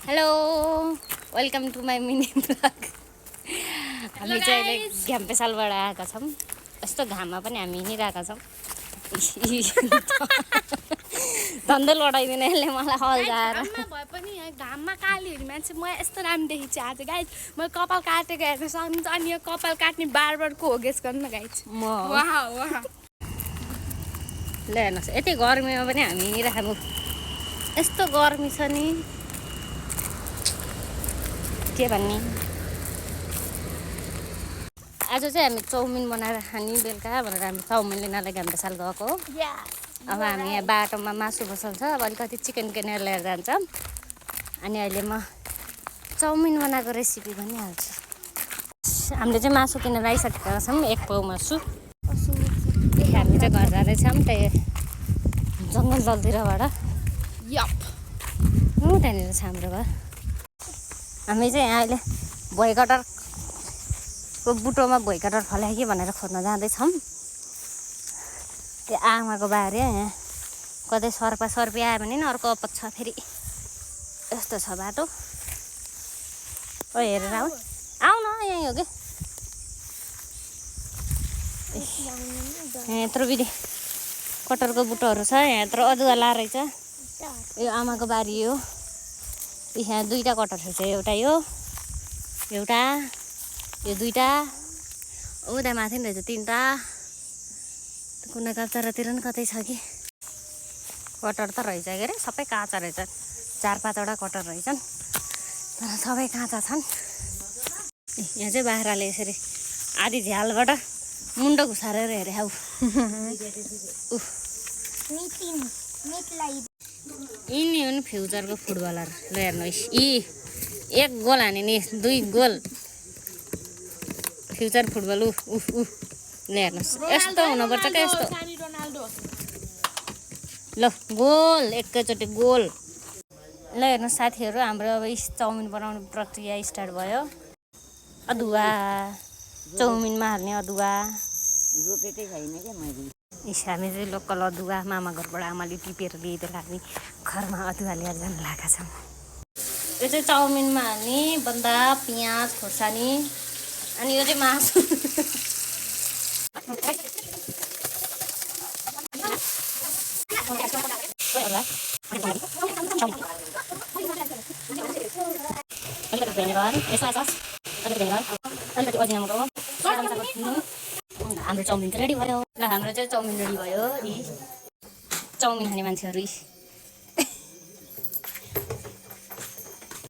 Hello welcome to my mini blog. हामी चाहिँ अहिले घ्याम्पेसालबाट आएका छौँ। यस्तो घाममा पनि हामी हिँडिरहेका छौँ। धन्दै लडाइदिन यसले मलाई हल्लाएर। भए पनि घाममा कालीहरू मान्छे म यस्तो राम्रो देखिन्छ आज गाइज। म कपाल काटेको हेर्न सक्नुहुन्छ अनि यो कपाल काट्ने बारबारको हो गेस गर्नु गाइज। म वाह ल हेर्नुहोस् यति गर्मीमा पनि हामी हिँडिरहेको। यस्तो गर्मी छ नि के भन्ने। आज चाहिँ हामी चाउमिन बनाएर खाने बेलुका भनेर हामी चाउमिन लिनलाई घ्याम्पेसाल गएको। अब हामी यहाँ बाटोमा मासु बसल छ। अब अलिकति चिकन किनेर लिएर जान्छ। अनि अहिले म चाउमिन बनाएको रेसिपी भनिहाल्छु। हामीले चाहिँ मासु किनेर आइसकेका छौँ। 1 पाउ मासु। हामी चाहिँ घर जाँदैछौँ त्यही जङ्गल जलतिरबाट। त्यहाँनिर छ हाम्रो घर। हामी चाहिँ यहाँ अहिले भोइकटरको बुटोमा भोइकटर फल्यो कि भनेर खोज्न जाँदैछौँ। त्यो आमाको बारी यहाँ कतै सर्पी आयो भने नि अर्को अपत छ फेरि। यस्तो छ बाटो। ओ हेरेर आऊ न यहीँ हो कि। यहाँ यत्रो बिदि कटरको बुटोहरू छ। यहाँ यत्रो अदुवा लारहेछ। यो आमाको बारी हो। यहाँ 2टा कटर छ। एउटा यो एउटा यो 2टा उता माथि नि रहेछ 3टा। कुना काप्चारातिर नि कतै छ कि कटर त रहेछ के अरे। सबै काँचा रहेछन्। 4-5वटा कटर रहेछन् तर सबै काँचा छन्। यहाँ चाहिँ बाख्राले यसरी आधी झ्यालबाट मुन्डो घुसारेर हेरे हौ। यिनी हुन् फ्युचरको फुटबलर। ल हेर्नुहोस् यी 1 गोल हाने नि 2 गोल फ्युचर फुटबल। ल हेर्नुहोस् यस्तो हुनुपर्छ क्या यस्तो। ल गोल एकैचोटि गोल। ल हेर्नुहोस् साथीहरू हाम्रो अब चाउमिन बनाउने प्रक्रिया स्टार्ट भयो। अदुवा चाउमिनमा हाल्ने अदुवा रोपेकै छैन क्या मैले। हामी चाहिँ लोकल अदुवा मामा घरबाट आमाले टिपेर ल्याइदिएर हामी घरमा अदुवा लिएर जान लागेका छौँ। यो चाहिँ चाउमिनमा हाल्ने बन्दा पियाज खोर्सानी। अनि यो चाहिँ मासु। हाम्रो चाउमिन रेडी भयो। ल हाम्रो चाहिँ चाउमिन रेडी भयो। चाउमिन खाने मान्छेहरू